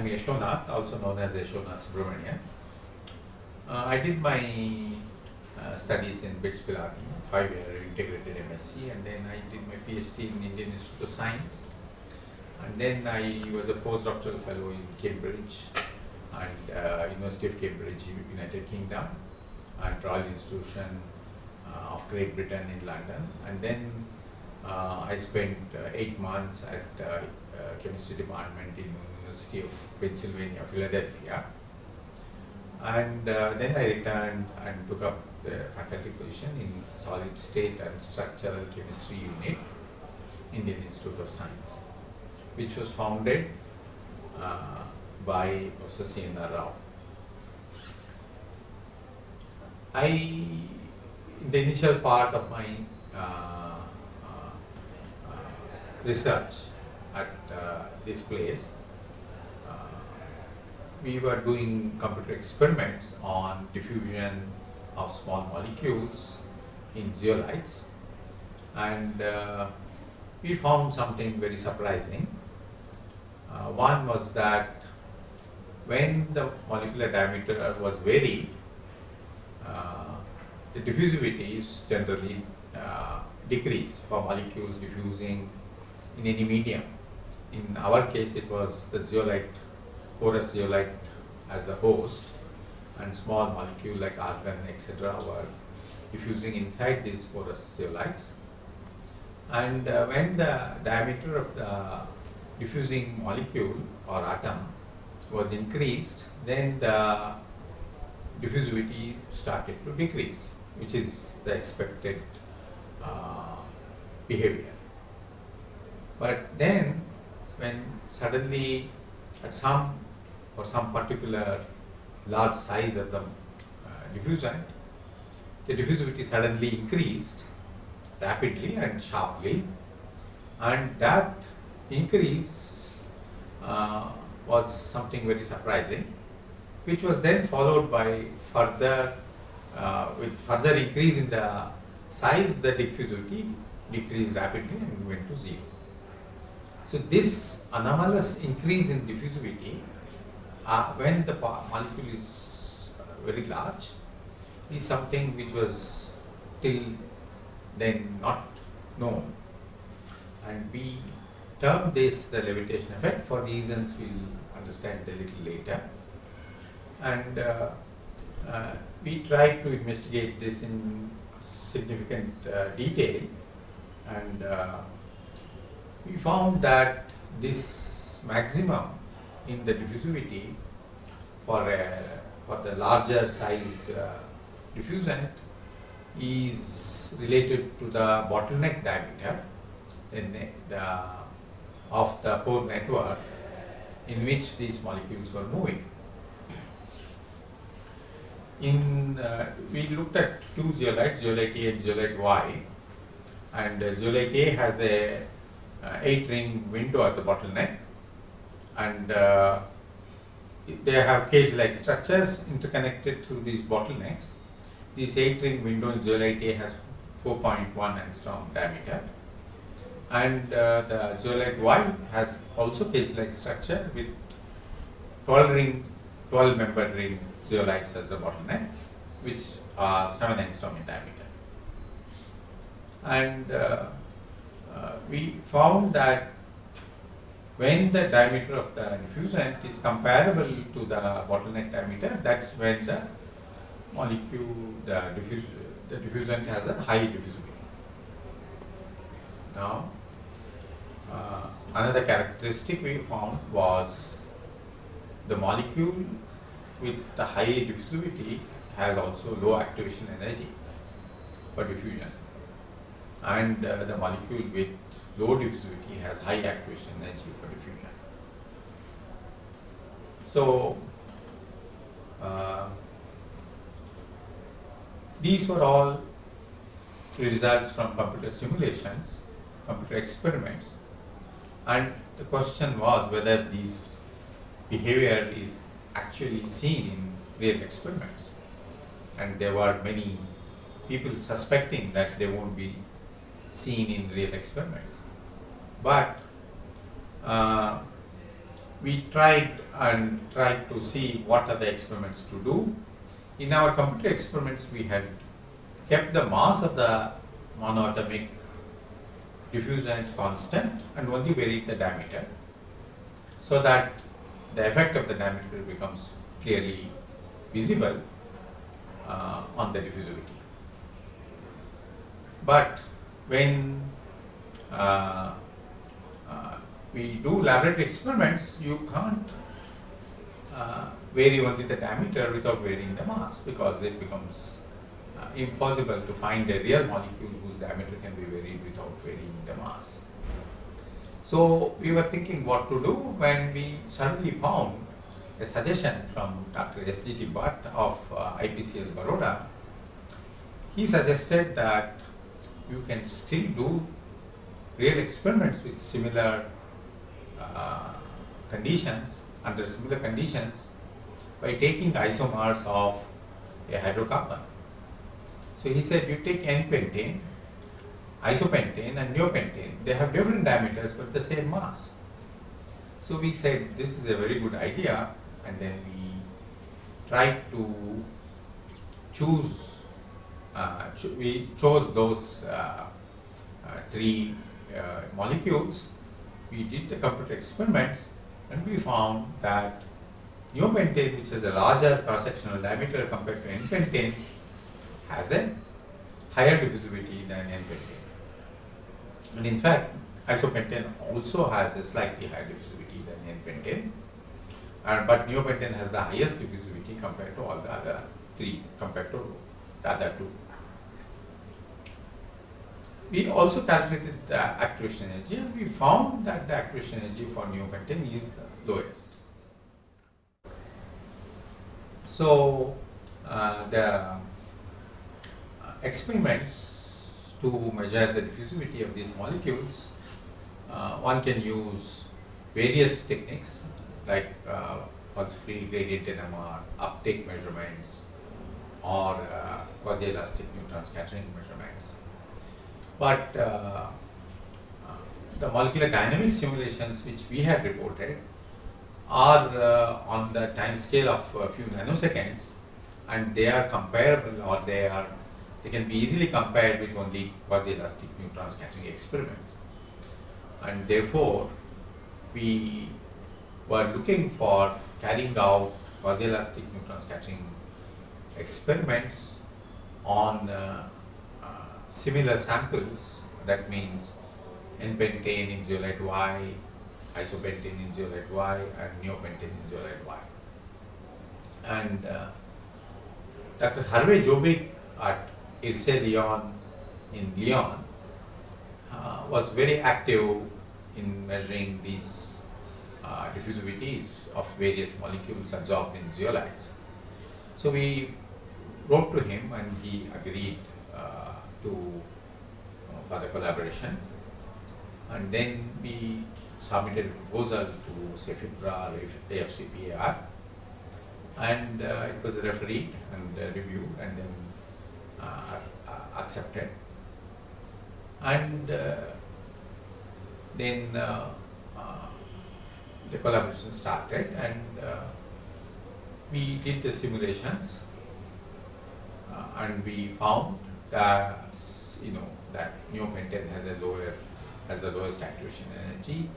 am Yashonath, also known as Yashonath Subramanian. I did my studies in BITS Pilani, 5-year integrated MSc, and then I did my PhD in Indian Institute of Science. And then I was a postdoctoral fellow in Cambridge and University of Cambridge, United Kingdom, and Royal Institution of Great Britain in London. And then I spent 8 months at chemistry department in University of Pennsylvania, Philadelphia. And then I returned and took up the faculty position in solid state and structural chemistry unit, Indian Institute of Science, which was founded by Prof. CNRS. In the initial part of my research at this place, we were doing computer experiments on diffusion of small molecules in zeolites, and we found something very surprising. One was that when the molecular diameter was varied, the diffusivity is generally decreased for molecules diffusing in any medium. In our case, it was the zeolite, porous zeolite as the host, and small molecule like argon, etc. were diffusing inside these porous zeolites. And when the diameter of the diffusing molecule or atom was increased, then the diffusivity started to decrease, which is the expected behavior. But then when suddenly for some particular large size of the diffusant, the diffusivity suddenly increased rapidly and sharply, and that increase was something very surprising, which was then followed by further increase in the size. The diffusivity decreased rapidly and went to zero. So this anomalous increase in diffusivity when the molecule is very large is something which was till then not known, and we term this the levitation effect for reasons we'll understand a little later. And we tried to investigate this in significant detail, and we found that this maximum in the diffusivity for the larger sized diffusant is related to the bottleneck diameter of the pore network in which these molecules were moving. We looked at two zeolites, zeolite A and zeolite Y, and zeolite A has a 8-ring window as a bottleneck, and they have cage-like structures interconnected through these bottlenecks. This 8-ring window in zeolite A has 4.1 angstrom diameter, and the zeolite Y has also cage-like structure with 12-membered ring zeolites as a bottleneck, which are 7 angstrom in diameter. And we found that when the diameter of the diffusant is comparable to the bottleneck diameter, that's when the molecule, the diffusant has a high diffusivity. Now, another characteristic we found was the molecule with the high diffusivity has also low activation energy for diffusion, and the molecule with low diffusivity has high activation energy for diffusion. So these were all results from computer simulations, computer experiments, and the question was whether this behavior is actually seen in real experiments. And there were many people suspecting that they won't be seen in real experiments. But we tried and tried to see what are the experiments to do. In our computer experiments, we had kept the mass of the monoatomic diffusant constant and only varied the diameter, so that the effect of the diameter becomes clearly visible on the diffusivity. But when we do laboratory experiments, you can't vary only the diameter without varying the mass, because it becomes impossible to find a real molecule whose diameter can be varied without varying the mass. So we were thinking what to do when we suddenly found a suggestion from Dr. S.G.T. Bhatt of IPCL Baroda. He suggested that you can still do real experiments with similar conditions, under similar conditions, by taking isomers of a hydrocarbon. So he said, you take N-pentane, isopentane and neopentane, they have different diameters but the same mass. So we said this is a very good idea, and then we tried to choose, we chose those three molecules. We did the computer experiments and we found that neopentane, which has a larger cross-sectional diameter compared to N-pentane, has a higher diffusivity than N-pentane. And in fact, isopentane also has a slightly higher diffusivity than N-pentane, but neopentane has the highest diffusivity compared to all the other three, compared to the other two. We also calculated the activation energy, and we found that the activation energy for neopentane is the lowest. So the experiments to measure the diffusivity of these molecules, one can use various techniques like pulse-free gradient NMR, uptake measurements, or quasi-elastic neutron scattering measurements. But the molecular dynamics simulations which we have reported are on the time scale of a few nanoseconds, and they are comparable, or they can be easily compared with only quasi-elastic neutron scattering experiments. And therefore, we were looking for carrying out quasi-elastic neutron scattering experiments on similar samples. That means N-pentane in zeolite Y, isopentane in zeolite Y, and neopentane in zeolite Y. And Dr. Hervé Jobic at IFCPAR in Lyon was very active in measuring these diffusivities of various molecules absorbed in zeolites. So we wrote to him and he agreed for the collaboration, and then we submitted a proposal to CEFIPRA or IFCPAR, and it was refereed and reviewed and then accepted. And then the collaboration started, and we did the simulations, and we found that that neopentane has the lowest activation energy,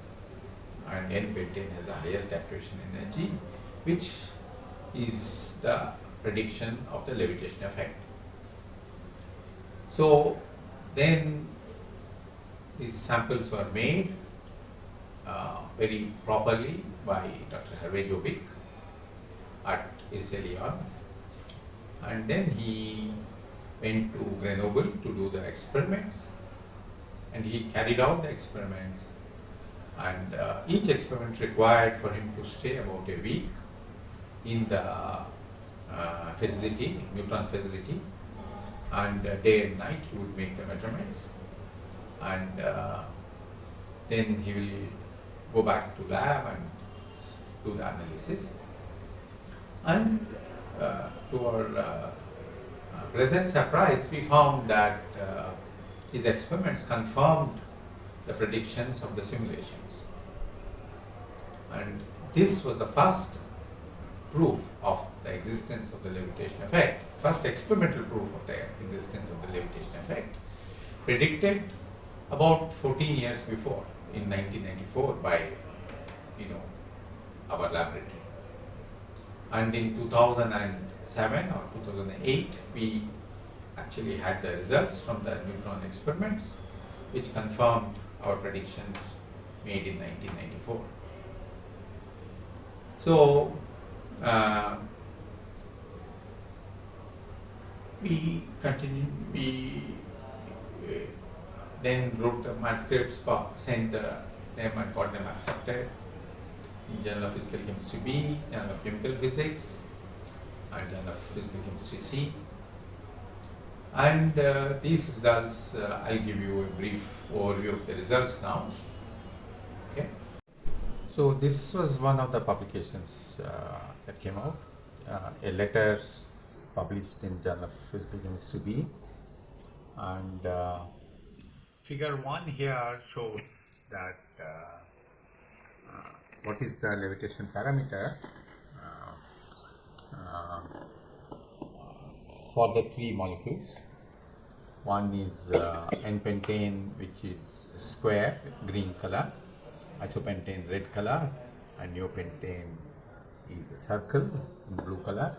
and N-pentane has the highest activation energy, which is the prediction of the levitation effect. So then these samples were made very properly by Dr. Hervé Jobic at IFCPAR, and then he went to Grenoble to do the experiments, and he carried out the experiments, and each experiment required for him to stay about a week in the facility, neutron facility, and day and night he would make the measurements, and then he will go back to lab and do the analysis. And to our pleasant surprise, we found that his experiments confirmed the predictions of the simulations. And this was the first proof of the existence of the levitation effect, first experimental proof of the existence of the levitation effect, predicted about 14 years before, in 1994, by our laboratory. And in 2007 or 2008, we actually had the results from the neutron experiments, which confirmed our predictions made in 1994. So, we then wrote the manuscripts, sent them and got them accepted in Journal of Physical Chemistry B, Journal of Chemical Physics, and Journal of Physical Chemistry C. And these results, I'll give you a brief overview of the results now. Okay. So this was one of the publications that came out, a letters published in Journal of Physical Chemistry B, and figure 1 here shows that what is the levitation parameter for the 3 molecules. One is N-pentane, which is square, green color, isopentane, red color, and neopentane is a circle in blue color,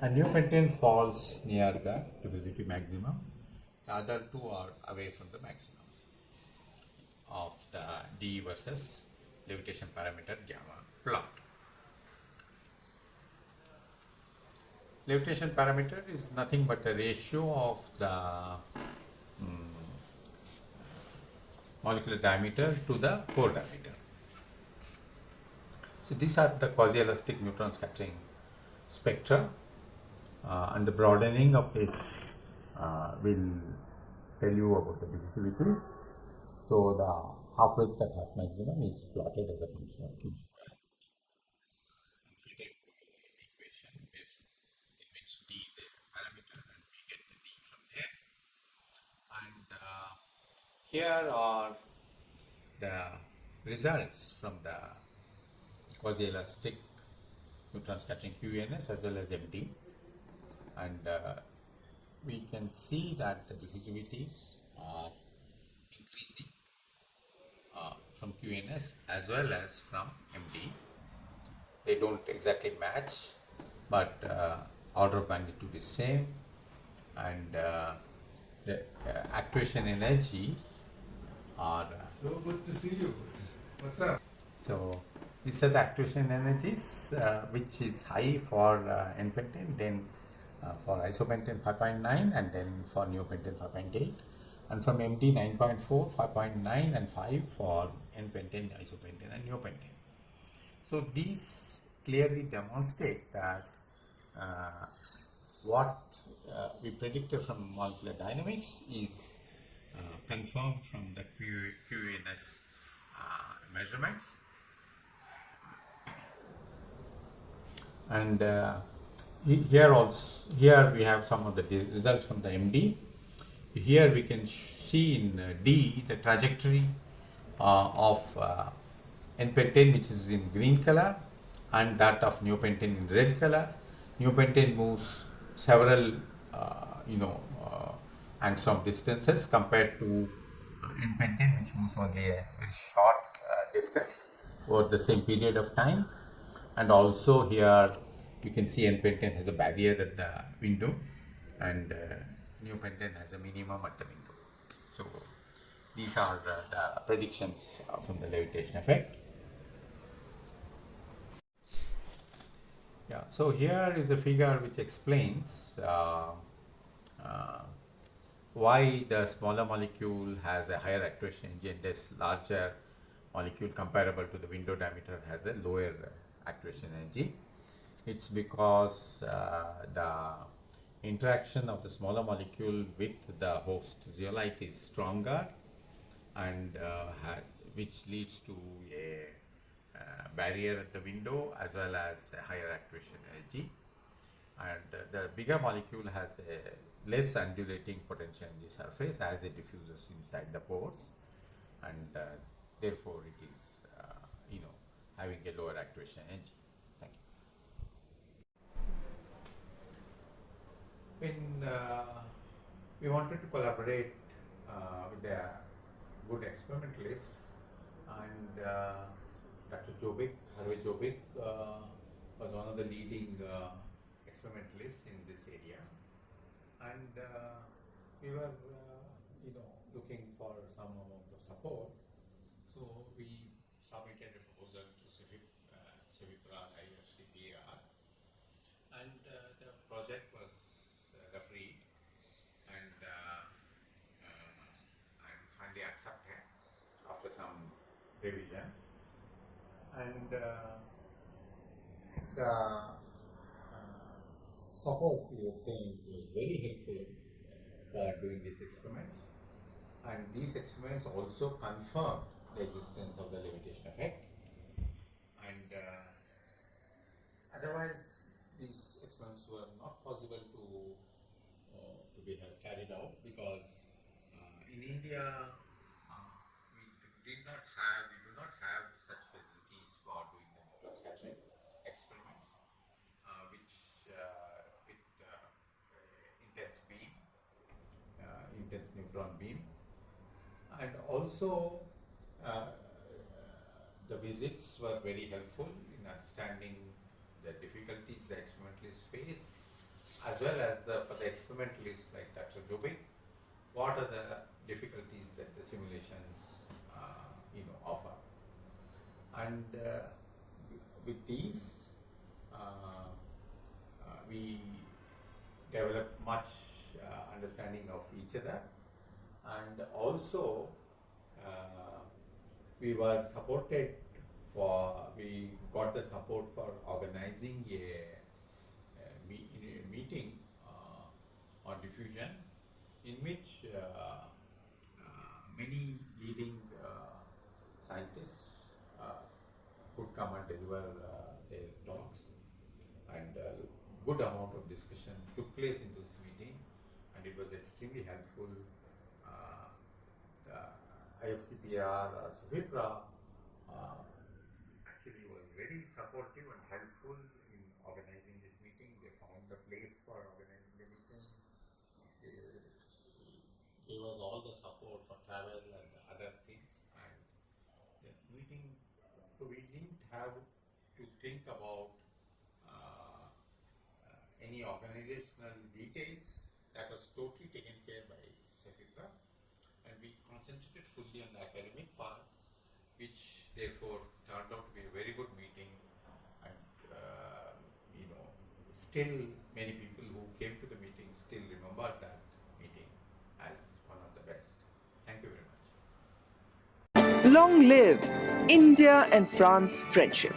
and neopentane falls near the diffusivity maximum. The other two are away from the maximum of the D versus levitation parameter gamma plot. Levitation parameter is nothing but a ratio of the molecular diameter to the core diameter. So these are the quasi-elastic neutron scattering spectra, and the broadening of this will tell you about the diffusivity. So the half width at half maximum is plotted as a function of Q square. And fitted to the equation in which D is a parameter, and we get the D from there. And here are the results from the quasi-elastic neutron scattering QNS as well as MD, and we can see that the diffusivities are increasing from QNS as well as from MD. They don't exactly match, but order of magnitude is same, and the actuation energies are so good to see you. What's up? So these are the actuation energies, which is high for N-pentane, then for isopentane 5.9, and then for neopentane 5.8, and from MD 9.4, 5.9, and 5 for N-pentane, isopentane, and neopentane. So these clearly demonstrate that what we predicted from molecular dynamics is confirmed from the QNS measurements. And here we have some of the results from the MD. Here we can see in D the trajectory of N-pentane, which is in green color, and that of neopentane in red color. Neopentane moves several angstrom distances compared to N-pentane, which moves only a very short distance over the same period of time. And also here you can see N-pentane has a barrier at the window, and neopentane has a minimum at the window. So these are the predictions from the levitation effect. Yeah, so here is a figure which explains why the smaller molecule has a higher actuation energy and this larger molecule comparable to the window diameter has a lower actuation energy. It's because the interaction of the smaller molecule with the host zeolite is stronger, and which leads to a barrier at the window as well as a higher actuation energy. And the bigger molecule has a less undulating potential energy surface as it diffuses inside the pores, and therefore it is having a lower activation energy. Thank you. We wanted to collaborate with a good experimentalist, and Dr. Jobic, Hervé Jobic, was one of the leading experimentalists in this area, and we were, looking for some amount of support. So we submitted a proposal to CEFIPRA IFCPAR, and the project was refereed and finally accepted after some revision. And the support we obtained was very helpful for doing these experiments. And these experiments also confirmed the existence of the levitation effect. And otherwise, these experiments were not possible to be carried out because in India we do not have such facilities for doing the neutron scattering experiments, which with intense neutron beam, and also the visits were very helpful in understanding the difficulties the experimentalists face, as well as for the experimentalists like Dr. Jobic, what are the difficulties that the simulations offer. And with these, we developed much understanding of each other, and also we got the support for organizing a meeting on diffusion, in which many leading scientists could come and deliver their talks, and a good amount of discussion took place in this meeting, and it was extremely helpful. The IFCPAR or CEFIPRA actually was very supportive and helpful in organizing this meeting. They found the place for organizing the meeting. They gave us all the support for travel and other things, and the meeting, so we didn't have to think about any organizational details. That was totally taken care by CEFIPRA, and we concentrated fully on the academic part, which therefore turned out to be a very good meeting. And still many people who came to the meeting still remember that meeting as one of the best. Thank you very much. Long live India and France friendship.